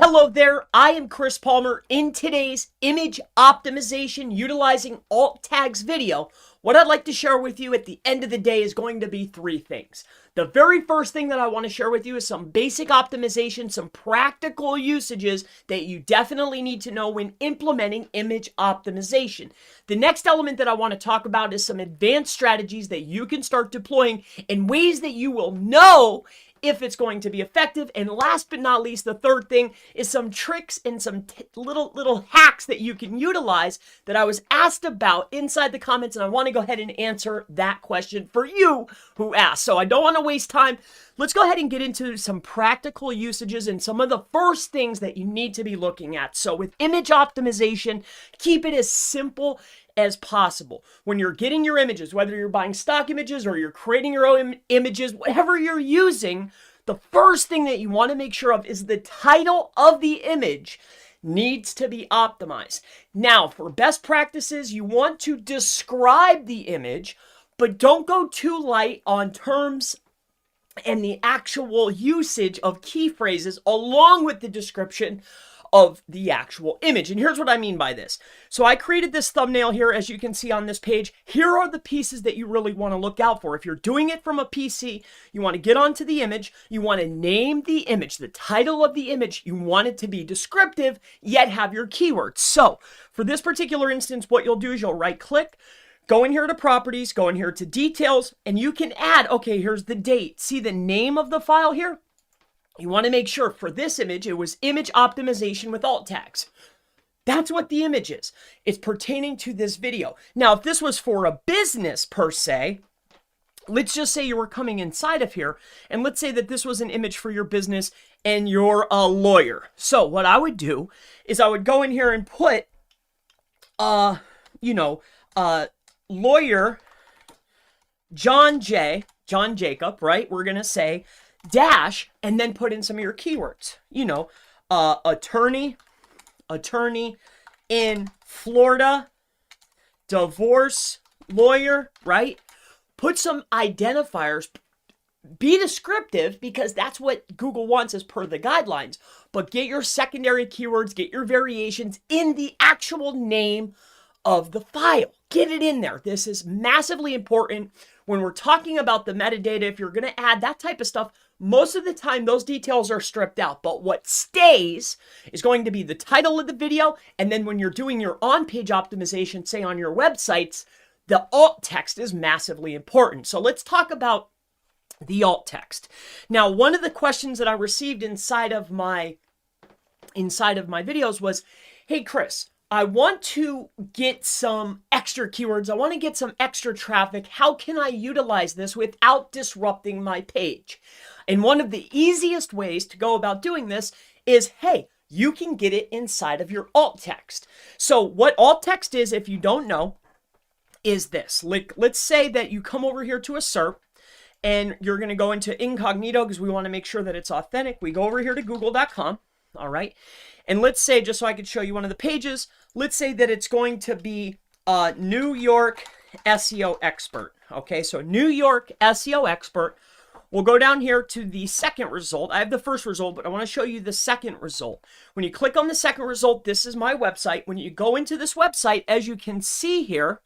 Hello there, I am Chris Palmer. In today's image optimization utilizing alt tags video, what I'd like to share with you at the end of the day is going to be three things. The very first thing that I want to share with you is some basic optimization, some practical usages that you definitely need to know when implementing image optimization. The next element that I want to talk about is some advanced strategies that you can start deploying in ways that you will know if it's going to be effective. And last but not least, the third thing is some tricks and some little hacks that you can utilize that I was asked about inside the comments, and I want to go ahead and answer that question for you who asked. So I don't want to waste time. Let's go ahead and get into some practical usages and some of the first things that you need to be looking at. So with image optimization, keep it as simple as possible. When you're getting your images, whether you're buying stock images or you're creating your own images, whatever you're using, the first thing that you want to make sure of is the title of the image needs to be optimized. Now, for best practices, you want to describe the image, but don't go too light on terms and the actual usage of key phrases along with the description of the actual image. And here's what I mean by this. So I created this thumbnail here, as you can see on this page. Here are the pieces that you really want to look out for. If you're doing it from a PC, you want to get onto the image, you want to name the image, the title of the image, you want it to be descriptive, yet have your keywords. So for this particular instance, what you'll do is you'll right click, go in here to properties, go in here to details, and you can add, okay, here's the date. See the name of the file here? You want to make sure for this image, it was image optimization with alt tags. That's what the image is. It's pertaining to this video. Now, if this was for a business per se, let's just say you were coming inside of here, and let's say that this was an image for your business and you're a lawyer. So what I would do is I would go in here and put, lawyer John Jacob, right? We're going to say dash, and then put in some of your keywords. Attorney in Florida, divorce lawyer, right? Put some identifiers. Be descriptive because that's what Google wants as per the guidelines. But get your secondary keywords, get your variations in the actual name of the file. Get it in there. This is massively important when we're talking about the metadata. If you're going to add that type of stuff, most of the time those details are stripped out, but what stays is going to be the title of the video. And then when you're doing your on-page optimization, say on your websites, the alt text is massively important. So let's talk about the alt text. Now, one of the questions that I received inside of my videos was, hey, Chris, I want to get some extra keywords. I want to get some extra traffic. How can I utilize this without disrupting my page? And one of the easiest ways to go about doing this is, hey, you can get it inside of your alt text. So what alt text is, if you don't know, is this. Let's say that you come over here to a SERP and you're going to go into incognito because we want to make sure that it's authentic. We go over here to google.com. All right. And let's say, just so I could show you one of the pages, let's say that it's going to be New York SEO expert. Okay, so New York SEO expert. We'll go down here to the second result. I have the first result, but I want to show you the second result. When you click on the second result, this is my website. When you go into this website, as you can see here,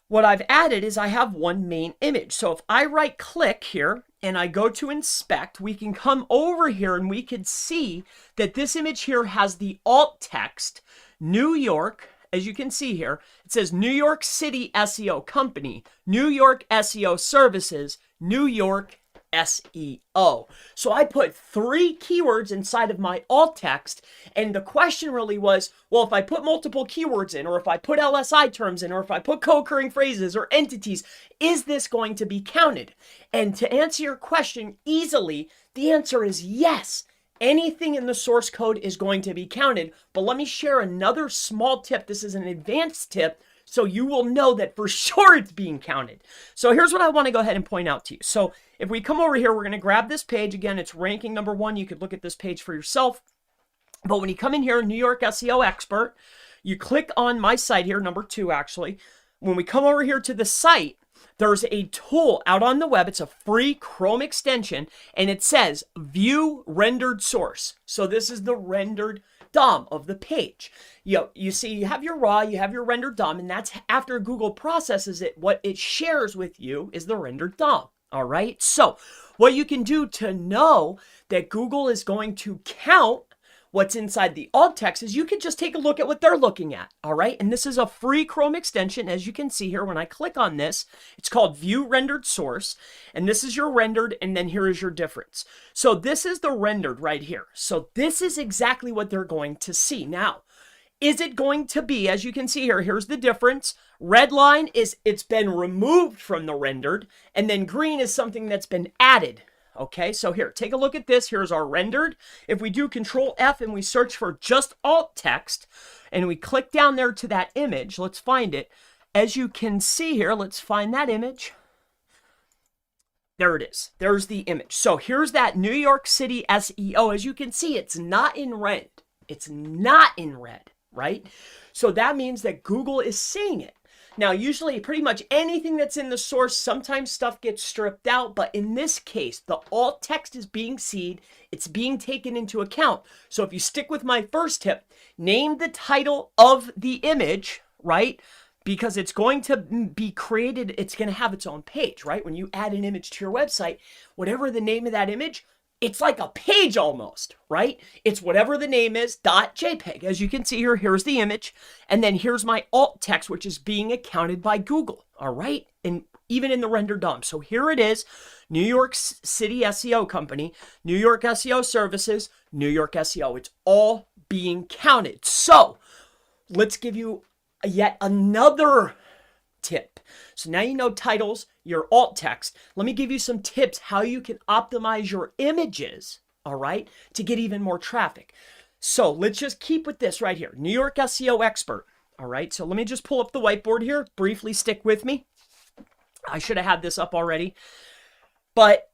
what I've added is I have one main image. So if I right click here and I go to inspect, we can come over here and we can see that this image here has the alt text, New York. As you can see here, it says New York City SEO Company, New York SEO Services, New York SEO. So I put 3 keywords inside of my alt text, and the question really was, well, if I put multiple keywords in, or if I put LSI terms in, or if I put co-occurring phrases or entities, is this going to be counted? And to answer your question easily, the answer is yes. Anything in the source code is going to be counted. But let me share another small tip. This is an advanced tip, so you will know that for sure it's being counted. So here's what I want to go ahead and point out to you. So if we come over here, we're going to grab this page. Again, it's ranking number 1. You could look at this page for yourself. But when you come in here, New York SEO expert, you click on my site here, number 2 actually. When we come over here to the site, there's a tool out on the web. It's a free Chrome extension, and it says view rendered source. So this is the rendered DOM of the page. You see, you have your raw, you have your rendered DOM, and that's after Google processes it. What it shares with you is the rendered DOM. All right. So what you can do to know that Google is going to count what's inside the alt text is you can just take a look at what they're looking at. All right. And this is a free Chrome extension. As you can see here, when I click on this, it's called view rendered source. And this is your rendered. And then here is your difference. So this is the rendered right here. So this is exactly what they're going to see. Now, is it going to be, as you can see here, here's the difference. Red line is it's been removed from the rendered. And then green is something that's been added. Okay, so here, take a look at this. Here's our rendered. If we do Control F and we search for just alt text and we click down there to that image, let's find it. As you can see here, let's find that image. There it is. There's the image. So here's that New York City SEO. As you can see, it's not in red. It's not in red, right? So that means that Google is seeing it. Now, usually pretty much anything that's in the source, sometimes stuff gets stripped out, but in this case, the alt text is being seen, it's being taken into account. So if you stick with my first tip, name the title of the image, right? Because it's going to be created, it's going to have its own page, right? When you add an image to your website, whatever the name of that image, it's like a page almost, right? It's whatever the name is, .jpg. As you can see here, here's the image. And then here's my alt text, which is being accounted by Google, all right? And even in the render DOM. So here it is, New York City SEO company, New York SEO services, New York SEO. It's all being counted. So let's give you yet another tip. So now you know titles, your alt text. Let me give you some tips how you can optimize your images, all right, to get even more traffic. So let's just keep with this right here. New York SEO expert, all right? So let me just pull up the whiteboard here. Briefly stick with me. I should have had this up already, but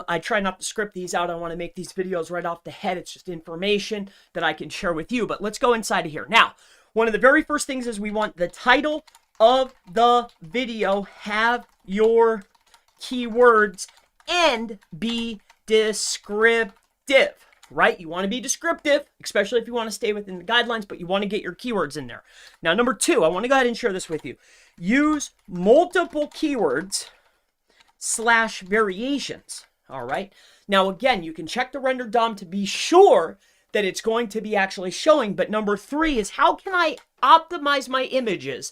I try not to script these out. I want to make these videos right off the head. It's just information that I can share with you, but let's go inside of here. Now, one of the very first things is we want the title of the video, have your keywords, and be descriptive, right? You want to be descriptive, especially if you want to stay within the guidelines, but you want to get your keywords in there. Now, number 2, I want to go ahead and share this with you. Use multiple keywords / variations, all right? Now, again, you can check the render DOM to be sure that it's going to be actually showing, but number 3 is how can I optimize my images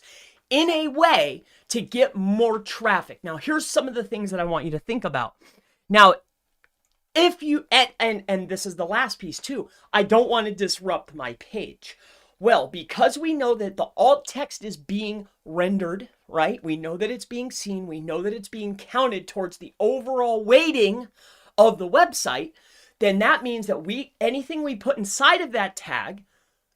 in a way to get more traffic? Now, here's some of the things that I want you to think about. Now, if you, and this is the last piece too, I don't want to disrupt my page. Well, because we know that the alt text is being rendered, right? We know that it's being seen. We know that it's being counted towards the overall weighting of the website. Then that means that anything we put inside of that tag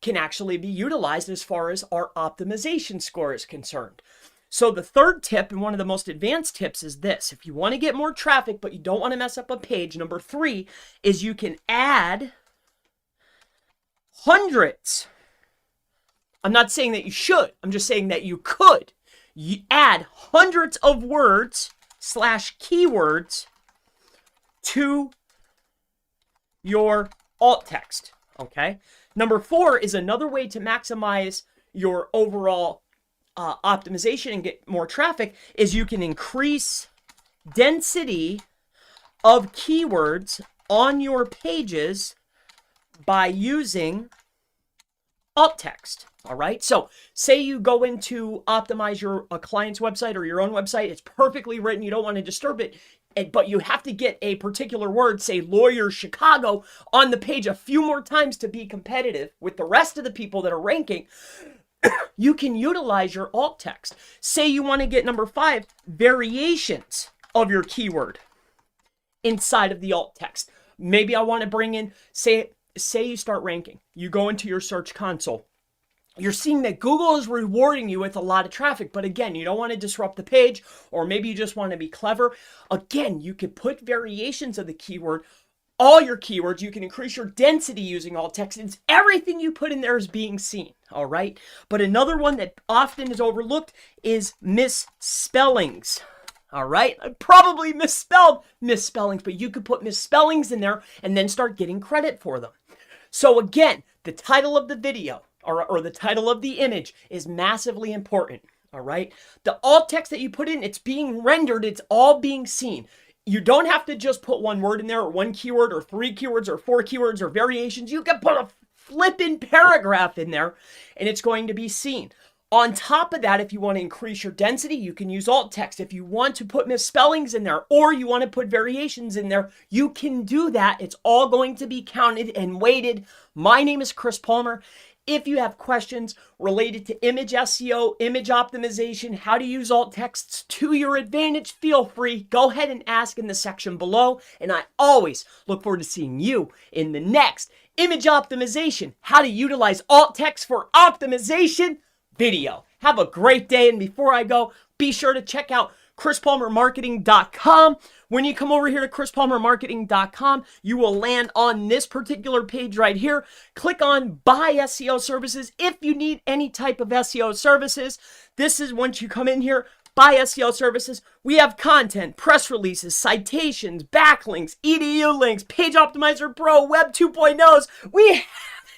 can actually be utilized as far as our optimization score is concerned. So the third tip, and one of the most advanced tips, is this. If you want to get more traffic, but you don't want to mess up a page, number 3 is you can add hundreds. I'm not saying that you should. I'm just saying that you could. You add hundreds of words / keywords to your alt text, okay? Number 4 is another way to maximize your overall optimization and get more traffic is you can increase density of keywords on your pages by using alt text, all right? So say you go in to optimize a client's website or your own website. It's perfectly written. You don't want to disturb it. But you have to get a particular word, say lawyer Chicago, on the page a few more times to be competitive with the rest of the people that are ranking. You can utilize your alt text. Say you want to get number 5, variations of your keyword inside of the alt text. Maybe I want to bring in, say you start ranking. You go into your search console. You're seeing that Google is rewarding you with a lot of traffic, but again, you don't want to disrupt the page, or maybe you just want to be clever. Again, you could put variations of the keyword, all your keywords. You can increase your density using alt text. It's everything you put in there is being seen, all right? But another one that often is overlooked is misspellings. All right, I probably misspelled misspellings, but you could put misspellings in there and then start getting credit for them. So again, the title of the video or the title of the image is massively important. All right, the alt text that you put in, it's being rendered, it's all being seen. You don't have to just put one word in there or one keyword or 3 keywords or 4 keywords or variations. You can put a flippin' paragraph in there and it's going to be seen. On top of that, if you want to increase your density, you can use alt text. If you want to put misspellings in there or you want to put variations in there, you can do that. It's all going to be counted and weighted. My name is Chris Palmer. If you have questions related to image SEO, image optimization, how to use alt texts to your advantage, feel free. Go ahead and ask in the section below. And I always look forward to seeing you in the next image optimization, how to utilize alt text for optimization video. Have a great day. And before I go, be sure to check out chrispalmermarketing.com. When you come over here to chrispalmermarketing.com, you will land on this particular page right here. Click on Buy SEO Services if you need any type of SEO services. This is once you come in here, Buy SEO Services. We have content, press releases, citations, backlinks, EDU links, Page Optimizer Pro, Web 2.0s. We have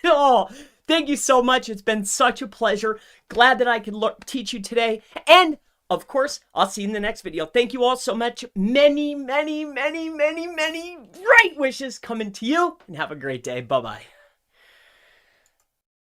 it all. Thank you so much. It's been such a pleasure. Glad that I could teach you today. And of course, I'll see you in the next video. Thank you all so much. Many, many, many, many, many great wishes coming to you. And have a great day. Bye-bye.